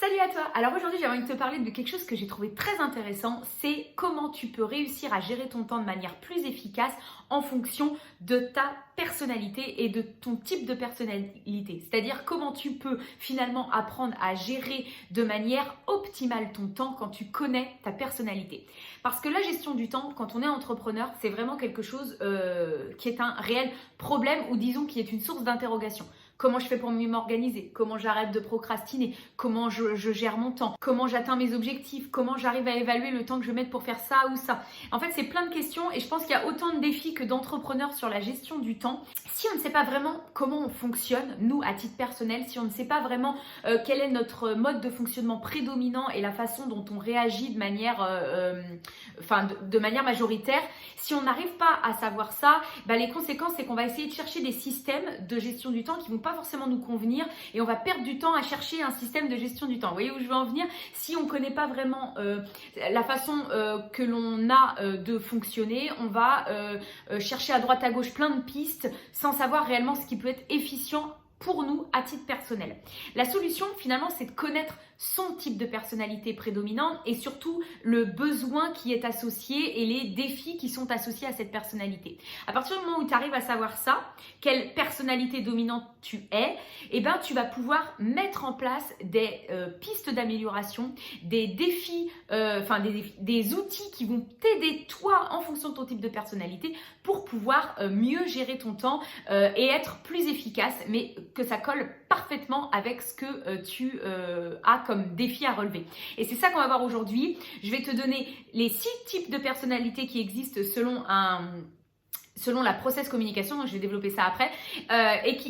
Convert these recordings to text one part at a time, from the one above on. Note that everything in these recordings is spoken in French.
Salut à toi! Alors aujourd'hui j'ai envie de te parler de quelque chose que j'ai trouvé très intéressant, c'est comment tu peux réussir à gérer ton temps de manière plus efficace en fonction de ta personnalité et de ton type de personnalité. C'est-à-dire comment tu peux finalement apprendre à gérer de manière optimale ton temps quand tu connais ta personnalité. Parce que la gestion du temps, quand on est entrepreneur, c'est vraiment quelque chose qui est un réel problème ou disons qui est une source d'interrogation. Comment je fais pour mieux m'organiser? Comment j'arrête de procrastiner? Comment je gère mon temps? Comment j'atteins mes objectifs? Comment j'arrive à évaluer le temps que je mets pour faire ça ou ça? En fait, c'est plein de questions et je pense qu'il y a autant de défis que d'entrepreneurs sur la gestion du temps. Si on ne sait pas vraiment comment on fonctionne, nous, à titre personnel, si on ne sait pas vraiment quel est notre mode de fonctionnement prédominant et la façon dont on réagit de manière, de manière majoritaire, si on n'arrive pas à savoir ça, les conséquences, c'est qu'on va essayer de chercher des systèmes de gestion du temps qui vont pas forcément nous convenir et on va perdre du temps à chercher un système de gestion du temps. Vous voyez où je veux en venir? Si on ne connaît pas vraiment la façon que l'on a de fonctionner, on va chercher à droite à gauche plein de pistes sans savoir réellement ce qui peut être efficient pour nous à titre personnel. La solution finalement c'est de connaître son type de personnalité prédominante et surtout le besoin qui est associé et les défis qui sont associés à cette personnalité. À partir du moment où tu arrives à savoir ça, quelle personnalité dominante tu es, tu vas pouvoir mettre en place des pistes d'amélioration, des défis, des outils qui vont t'aider toi en fonction de ton type de personnalité pour pouvoir mieux gérer ton temps et être plus efficace, mais que ça colle parfaitement avec ce que tu as comme défi à relever. Et c'est ça qu'on va voir aujourd'hui. Je vais te donner les 6 types de personnalités qui existent selon la process communication, donc je vais développer ça après,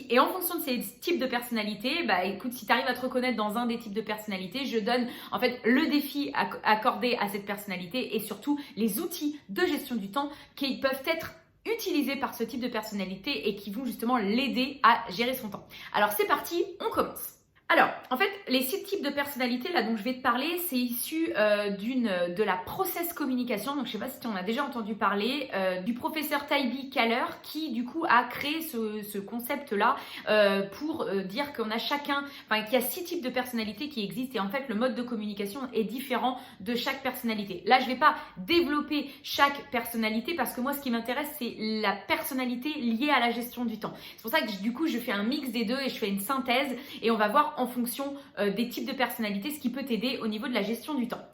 et en fonction de ces types de personnalités, écoute, si tu arrives à te reconnaître dans un des types de personnalités, je donne en fait le défi accordé à cette personnalité et surtout les outils de gestion du temps qui peuvent être utilisés par ce type de personnalité et qui vont justement l'aider à gérer son temps. Alors c'est parti, on commence. Alors, en fait, les 6 types de personnalités là dont je vais te parler, c'est issu de la process communication. Donc, je sais pas si tu en as déjà entendu parler, du professeur Taibi Kahler qui, du coup, a créé ce concept-là pour dire qu'on a qu'il y a 6 types de personnalités qui existent et en fait, le mode de communication est différent de chaque personnalité. Là, je vais pas développer chaque personnalité parce que moi, ce qui m'intéresse, c'est la personnalité liée à la gestion du temps. C'est pour ça que, du coup, je fais un mix des deux et je fais une synthèse et on va voir en fonction des types de personnalités, ce qui peut t'aider au niveau de la gestion du temps.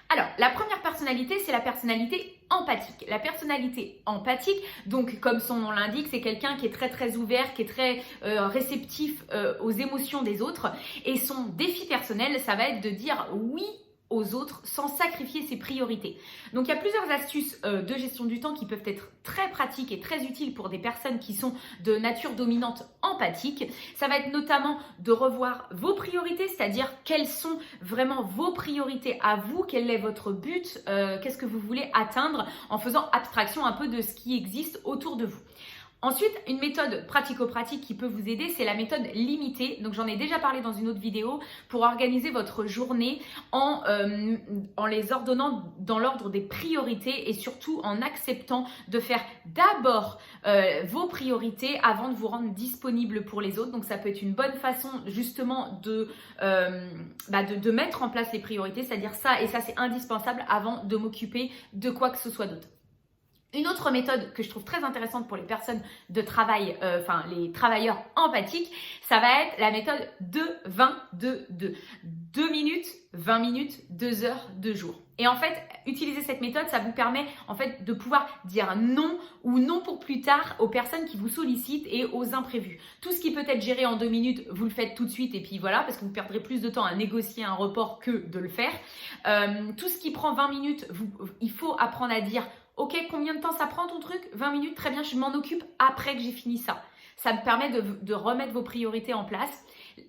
Alors, la première personnalité, c'est la personnalité empathique. La personnalité empathique, donc comme son nom l'indique, c'est quelqu'un qui est très très ouvert, qui est très réceptif aux émotions des autres. Et son défi personnel, ça va être de dire oui aux autres sans sacrifier ses priorités. Donc il y a plusieurs astuces de gestion du temps qui peuvent être très pratiques et très utiles pour des personnes qui sont de nature dominante empathique. Ça va être notamment de revoir vos priorités, c'est-à-dire quelles sont vraiment vos priorités à vous, quel est votre but, qu'est-ce que vous voulez atteindre en faisant abstraction un peu de ce qui existe autour de vous. Ensuite, une méthode pratico-pratique qui peut vous aider, c'est la méthode limitée. Donc, j'en ai déjà parlé dans une autre vidéo pour organiser votre journée en les ordonnant dans l'ordre des priorités et surtout en acceptant de faire d'abord vos priorités avant de vous rendre disponible pour les autres. Donc, ça peut être une bonne façon justement de mettre en place les priorités, c'est-à-dire ça et ça, c'est indispensable avant de m'occuper de quoi que ce soit d'autre. Une autre méthode que je trouve très intéressante pour les personnes de travail, les travailleurs empathiques, ça va être la méthode 2-20-2-2. 2 minutes, 20 minutes, 2 heures, 2 jours. Et en fait, utiliser cette méthode, ça vous permet en fait de pouvoir dire non ou non pour plus tard aux personnes qui vous sollicitent et aux imprévus. Tout ce qui peut être géré en 2 minutes, vous le faites tout de suite et puis voilà, parce que vous perdrez plus de temps à négocier un report que de le faire. Tout ce qui prend 20 minutes, il faut apprendre à dire ok, combien de temps ça prend ton truc? 20 minutes, très bien, je m'en occupe après que j'ai fini ça. Ça me permet de remettre vos priorités en place.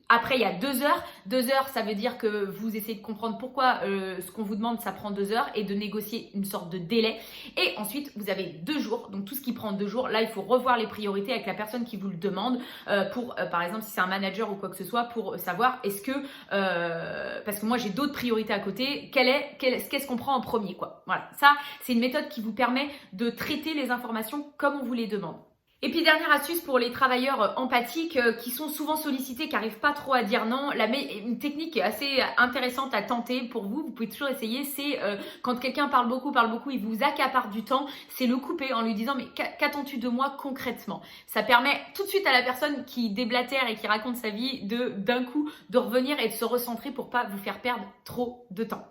Après, il y a 2 heures. 2 heures, ça veut dire que vous essayez de comprendre pourquoi ce qu'on vous demande, ça prend 2 heures et de négocier une sorte de délai. Et ensuite, vous avez 2 jours. Donc, tout ce qui prend 2 jours, là, il faut revoir les priorités avec la personne qui vous le demande par exemple, si c'est un manager ou quoi que ce soit, pour savoir est-ce que, parce que moi, j'ai d'autres priorités à côté, qu'est-ce qu'on prend en premier, quoi. Voilà, ça, c'est une méthode qui vous permet de traiter les informations comme on vous les demande. Et puis dernière astuce pour les travailleurs empathiques qui sont souvent sollicités, qui n'arrivent pas trop à dire non, une technique assez intéressante à tenter pour vous, vous pouvez toujours essayer, c'est quand quelqu'un parle beaucoup, il vous accapare du temps, c'est le couper en lui disant mais qu'attends-tu de moi concrètement? Ça permet tout de suite à la personne qui déblatère et qui raconte sa vie d'un coup de revenir et de se recentrer pour pas vous faire perdre trop de temps.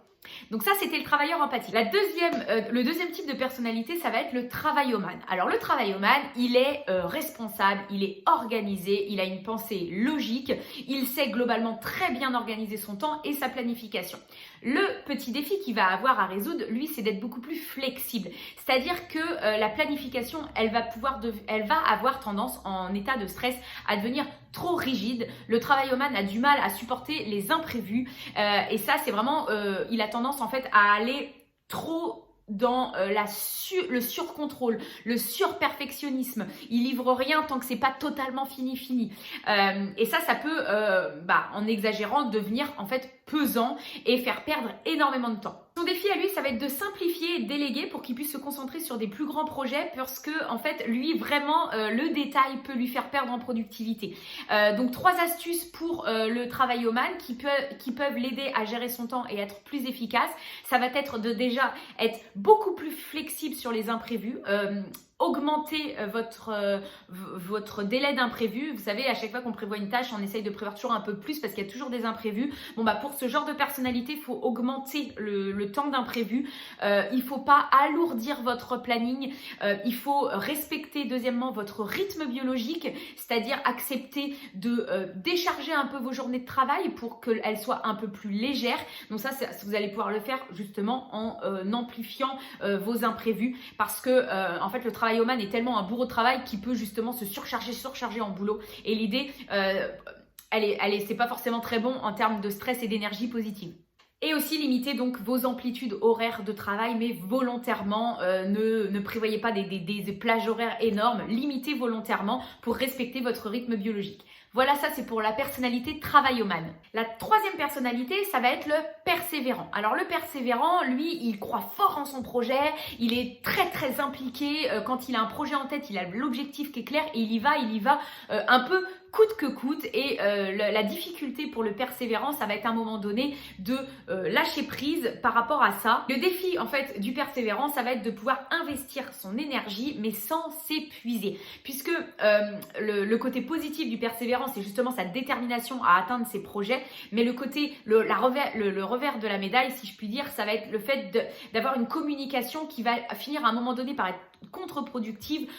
Donc ça, c'était le travailleur empathique. Le deuxième type de personnalité, ça va être le travailloman. Alors le travailloman, il est responsable, il est organisé, il a une pensée logique, il sait globalement très bien organiser son temps et sa planification. Le petit défi qu'il va avoir à résoudre, lui, c'est d'être beaucoup plus flexible. C'est-à-dire que la planification, elle va avoir tendance, en état de stress, à devenir trop rigide. Le travailloman a du mal à supporter les imprévus et ça, c'est vraiment, il a tendance en fait à aller trop dans le surcontrôle, le surperfectionnisme. Il livre rien tant que c'est pas totalement fini. Et ça peut, en exagérant, devenir en fait pesant et faire perdre énormément de temps. Son défi à lui, ça va être de simplifier et de déléguer pour qu'il puisse se concentrer sur des plus grands projets parce que, en fait, lui, vraiment, le détail peut lui faire perdre en productivité. Donc, 3 astuces pour le travailloman qui peuvent l'aider à gérer son temps et être plus efficace. Ça va être de déjà être beaucoup plus flexible sur les imprévus, augmenter votre délai d'imprévu. Vous savez, à chaque fois qu'on prévoit une tâche, on essaye de prévoir toujours un peu plus parce qu'il y a toujours des imprévus. Pour ce genre de personnalité, il faut augmenter le temps d'imprévu. Il ne faut pas alourdir votre planning. Il faut respecter, deuxièmement, votre rythme biologique, c'est-à-dire accepter de décharger un peu vos journées de travail pour qu'elles soient un peu plus légères. Donc ça, vous allez pouvoir le faire justement en amplifiant vos imprévus parce que, en fait, le travailloman est tellement un bourreau de travail qu'il peut justement se surcharger en boulot. Et l'idée, c'est pas forcément très bon en termes de stress et d'énergie positive. Et aussi limiter donc vos amplitudes horaires de travail, mais volontairement, ne prévoyez pas des plages horaires énormes, limitez volontairement pour respecter votre rythme biologique. Voilà, ça c'est pour la personnalité travailloman. La troisième personnalité, ça va être le persévérant. Alors le persévérant, lui, il croit fort en son projet, il est très très impliqué. Quand il a un projet en tête, il a l'objectif qui est clair et il y va un peu coûte que coûte. Et la difficulté pour le persévérant, ça va être à un moment donné de lâcher prise par rapport à ça. Le défi en fait du persévérant, ça va être de pouvoir investir son énergie mais sans s'épuiser. Puisque le côté positif du persévérant, c'est justement sa détermination à atteindre ses projets, mais le revers de la médaille, si je puis dire, ça va être le fait d'avoir une communication qui va finir à un moment donné par être contre-productive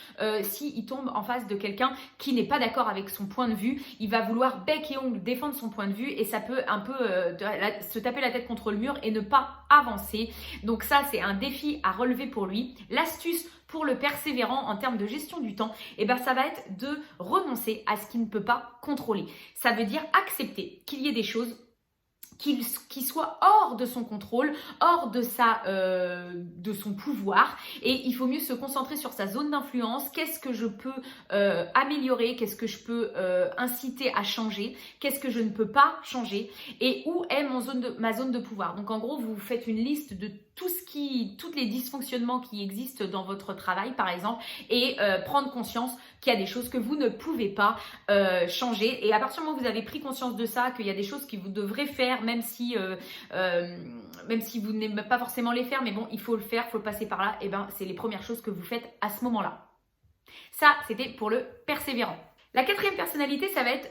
s'il tombe en face de quelqu'un qui n'est pas d'accord avec son point de vue. Il va vouloir bec et ongle défendre son point de vue et ça peut un peu se taper la tête contre le mur et ne pas avancer. Donc ça, c'est un défi à relever pour lui. L'astuce pour le persévérant en termes de gestion du temps, ça va être de renoncer à ce qu'il ne peut pas contrôler. Ça veut dire accepter qu'il y ait des choses qui soit hors de son contrôle, hors de son pouvoir, et il faut mieux se concentrer sur sa zone d'influence. Qu'est-ce que je peux améliorer, qu'est-ce que je peux inciter à changer, qu'est-ce que je ne peux pas changer et où est ma zone de pouvoir. Donc en gros, vous faites une liste de tous les dysfonctionnements qui existent dans votre travail par exemple et prendre conscience qu'il y a des choses que vous ne pouvez pas changer, et à partir du moment où vous avez pris conscience de ça, qu'il y a des choses que vous devrez faire même si vous n'aimez pas forcément les faire, mais bon, il faut le faire, il faut passer par là, c'est les premières choses que vous faites à ce moment-là. Ça, c'était pour le persévérant. La quatrième personnalité, ça va être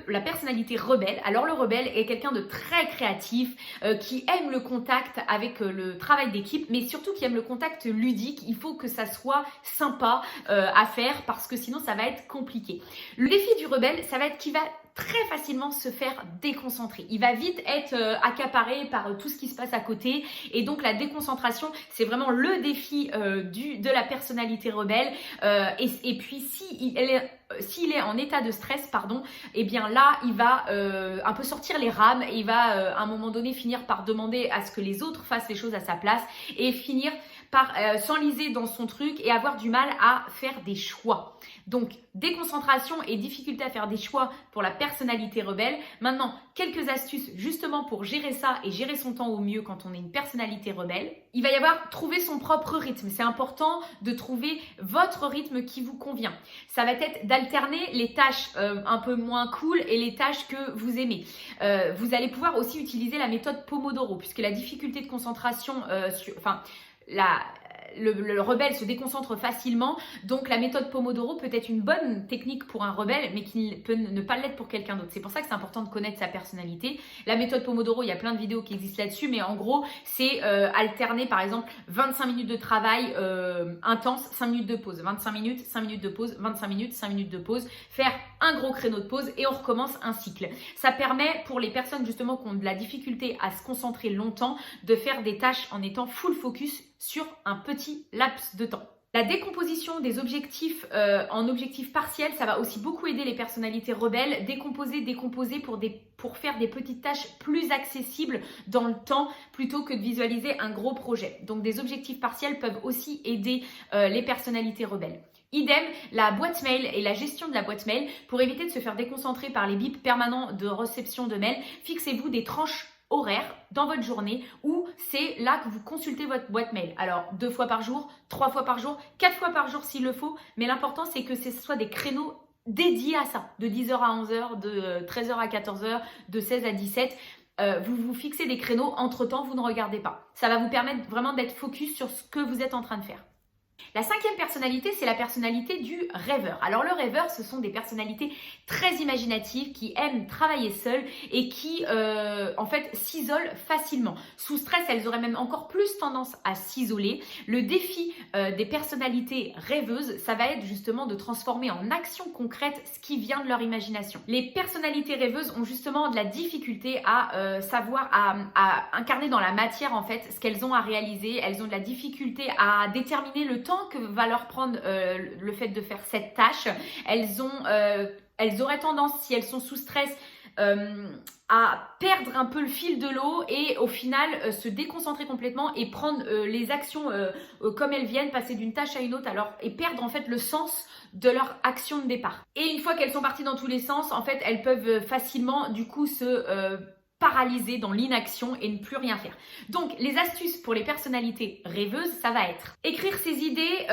la personnalité rebelle. Alors le rebelle est quelqu'un de très créatif, qui aime le contact avec le travail d'équipe, mais surtout qui aime le contact ludique. Il faut que ça soit sympa à faire parce que sinon ça va être compliqué. Le défi du rebelle, ça va être qu'il va très facilement se faire déconcentrer. Il va vite être accaparé par tout ce qui se passe à côté, et donc la déconcentration, c'est vraiment le défi de la personnalité rebelle. Et puis s'il est en état de stress, là il va un peu sortir les rames et il va à un moment donné finir par demander à ce que les autres fassent les choses à sa place et finir s'enliser dans son truc et avoir du mal à faire des choix. Donc, déconcentration et difficulté à faire des choix pour la personnalité rebelle. Maintenant, quelques astuces justement pour gérer ça et gérer son temps au mieux quand on est une personnalité rebelle. Il va y avoir trouver son propre rythme. C'est important de trouver votre rythme qui vous convient. Ça va être d'alterner les tâches un peu moins cool et les tâches que vous aimez. Vous allez pouvoir aussi utiliser la méthode Pomodoro puisque la difficulté de concentration, le rebelle se déconcentre facilement, donc la méthode Pomodoro peut être une bonne technique pour un rebelle, mais qui peut ne pas l'être pour quelqu'un d'autre. C'est pour ça que c'est important de connaître sa personnalité. La méthode Pomodoro, il y a plein de vidéos qui existent là-dessus, mais en gros, c'est alterner par exemple 25 minutes de travail intense, 5 minutes de pause, 25 minutes, 5 minutes de pause, 25 minutes, 5 minutes de pause, faire un gros créneau de pause et on recommence un cycle. Ça permet pour les personnes justement qui ont de la difficulté à se concentrer longtemps de faire des tâches en étant full focus sur un petit laps de temps. La décomposition des objectifs en objectifs partiels, ça va aussi beaucoup aider les personnalités rebelles. Décomposer pour faire des petites tâches plus accessibles dans le temps plutôt que de visualiser un gros projet. Donc des objectifs partiels peuvent aussi aider les personnalités rebelles. Idem, la boîte mail et la gestion de la boîte mail. Pour éviter de se faire déconcentrer par les bips permanents de réception de mails, fixez-vous des tranches horaire dans votre journée où c'est là que vous consultez votre boîte mail. Alors 2 fois par jour, 3 fois par jour, 4 fois par jour s'il le faut, mais l'important c'est que ce soit des créneaux dédiés à ça, de 10h à 11h, de 13h à 14h, de 16 à 17. Vous vous fixez des créneaux, entre-temps vous ne regardez pas. Ça va vous permettre vraiment d'être focus sur ce que vous êtes en train de faire. La 5e personnalité, c'est la personnalité du rêveur. Alors le rêveur, ce sont des personnalités très imaginatives qui aiment travailler seules et qui en fait s'isolent facilement. Sous stress, elles auraient même encore plus tendance à s'isoler. Le défi des personnalités rêveuses, ça va être justement de transformer en action concrète ce qui vient de leur imagination. Les personnalités rêveuses ont justement de la difficulté à à incarner dans la matière en fait ce qu'elles ont à réaliser. Elles ont de la difficulté à déterminer le temps que va leur prendre le fait de faire cette tâche. Elles auraient tendance, si elles sont sous stress, à perdre un peu le fil de l'eau et au final se déconcentrer complètement et prendre les actions comme elles viennent, passer d'une tâche à une autre et perdre en fait le sens de leur action de départ. Et une fois qu'elles sont parties dans tous les sens, en fait, elles peuvent facilement du coup se paralysées dans l'inaction et ne plus rien faire. Donc, les astuces pour les personnalités rêveuses, ça va être écrire ses idées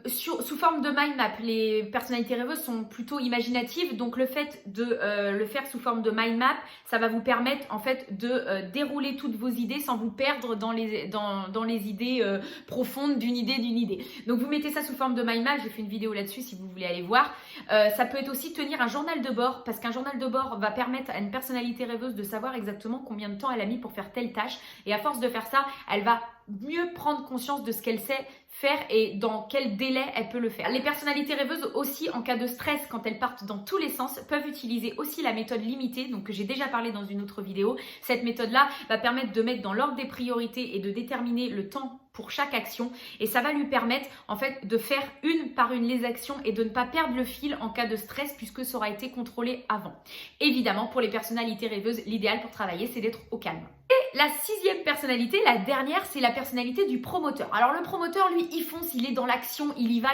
sous forme de mind map. Les personnalités rêveuses sont plutôt imaginatives, donc le fait de le faire sous forme de mind map, ça va vous permettre en fait de dérouler toutes vos idées sans vous perdre dans les idées profondes d'une idée. Donc, vous mettez ça sous forme de mind map. J'ai fait une vidéo là-dessus si vous voulez aller voir. Ça peut être aussi tenir un journal de bord parce qu'un journal de bord va permettre à une personnalité rêveuse de savoir exactement combien de temps elle a mis pour faire telle tâche et à force de faire ça, elle va mieux prendre conscience de ce qu'elle sait faire et dans quel délai elle peut le faire. Les personnalités rêveuses aussi, en cas de stress, quand elles partent dans tous les sens, peuvent utiliser aussi la méthode limitée, donc que j'ai déjà parlé dans une autre vidéo. Cette méthode-là va permettre de mettre dans l'ordre des priorités et de déterminer le temps pour chaque action et ça va lui permettre en fait de faire une par une les actions et de ne pas perdre le fil en cas de stress puisque ça aura été contrôlé avant. Évidemment, pour les personnalités rêveuses, l'idéal pour travailler, c'est d'être au calme. Et la 6e personnalité, la dernière, c'est la personnalité du promoteur. Alors le promoteur, lui, il fonce, il est dans l'action, il y va.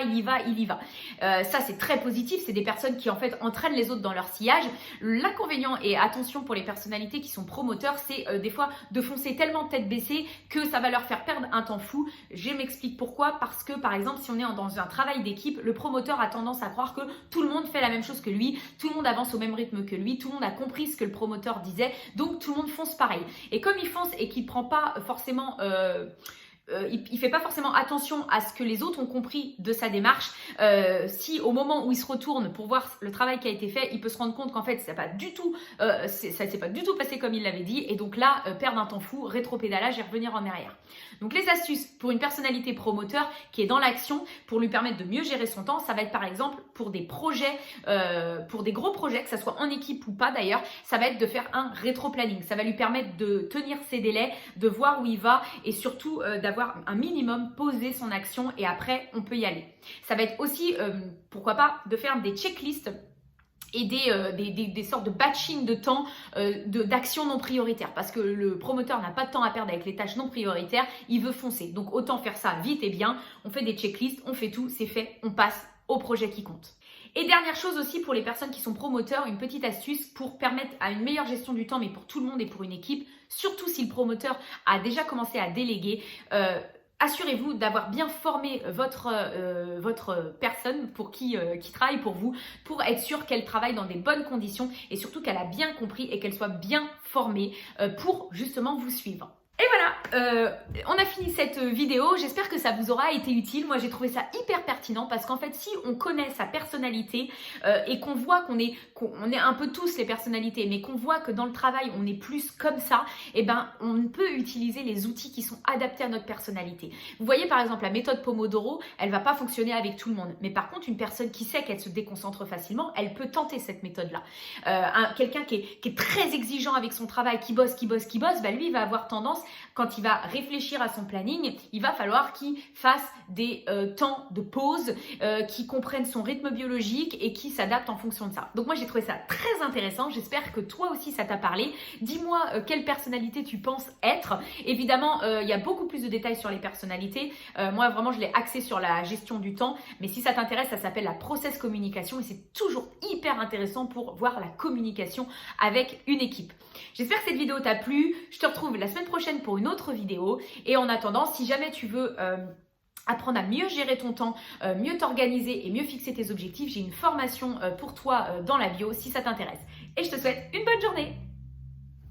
Ça, c'est très positif. C'est des personnes qui, en fait, entraînent les autres dans leur sillage. L'inconvénient, et attention pour les personnalités qui sont promoteurs, c'est des fois de foncer tellement tête baissée que ça va leur faire perdre un temps fou. Je m'explique pourquoi. Parce que, par exemple, si on est dans un travail d'équipe, le promoteur a tendance à croire que tout le monde fait la même chose que lui, tout le monde avance au même rythme que lui, tout le monde a compris ce que le promoteur disait, donc tout le monde fonce pareil. Et comme il fonce et qu'il prend pas forcément il fait pas forcément attention à ce que les autres ont compris de sa démarche. Si au moment où il se retourne pour voir le travail qui a été fait, il peut se rendre compte qu'en fait ça s'est pas du tout passé comme il l'avait dit et donc là perdre un temps fou, rétropédalage et revenir en arrière. Donc les astuces pour une personnalité promoteur qui est dans l'action pour lui permettre de mieux gérer son temps, ça va être par exemple pour des projets, pour des gros projets, que ça soit en équipe ou pas d'ailleurs, ça va être de faire un rétro-planning. Ça va lui permettre de tenir ses délais, de voir où il va et surtout d'avoir un minimum posé son action et après on peut y aller. Ça va être aussi, pourquoi pas, de faire des checklists et des sortes de batching de temps d'actions non prioritaires, parce que le promoteur n'a pas de temps à perdre avec les tâches non prioritaires, il veut foncer. Donc autant faire ça vite et bien, on fait des checklists, on fait tout, c'est fait, on passe au projet qui compte. Et dernière chose aussi pour les personnes qui sont promoteurs, une petite astuce pour permettre à une meilleure gestion du temps, mais pour tout le monde et pour une équipe, surtout si le promoteur a déjà commencé à déléguer. Assurez-vous d'avoir bien formé votre personne pour qui travaille pour vous, pour être sûr qu'elle travaille dans des bonnes conditions et surtout qu'elle a bien compris et qu'elle soit bien formée pour justement vous suivre. Et voilà, on a fini cette vidéo. J'espère que ça vous aura été utile. Moi, j'ai trouvé ça hyper pertinent parce qu'en fait, si on connaît sa personnalité et qu'on voit qu'on est un peu tous les personnalités, mais qu'on voit que dans le travail, on est plus comme ça, eh ben, on peut utiliser les outils qui sont adaptés à notre personnalité. Vous voyez, par exemple, la méthode Pomodoro, elle va pas fonctionner avec tout le monde. Mais par contre, une personne qui sait qu'elle se déconcentre facilement, elle peut tenter cette méthode-là. Quelqu'un qui est très exigeant avec son travail, qui bosse, bah, lui, il va avoir tendance, quand il va réfléchir à son planning, il va falloir qu'il fasse des temps de pause, qu'il comprenne son rythme biologique et qu'il s'adapte en fonction de ça. Donc moi, j'ai trouvé ça très intéressant. J'espère que toi aussi, ça t'a parlé. Dis-moi quelle personnalité tu penses être. Évidemment, il y a beaucoup plus de détails sur les personnalités. Moi, vraiment, je l'ai axé sur la gestion du temps. Mais si ça t'intéresse, ça s'appelle la process communication et c'est toujours hyper intéressant pour voir la communication avec une équipe. J'espère que cette vidéo t'a plu. Je te retrouve la semaine prochaine pour une autre vidéo. Et en attendant, si jamais tu veux apprendre à mieux gérer ton temps, mieux t'organiser et mieux fixer tes objectifs, j'ai une formation pour toi dans la bio si ça t'intéresse. Et je te souhaite une bonne journée.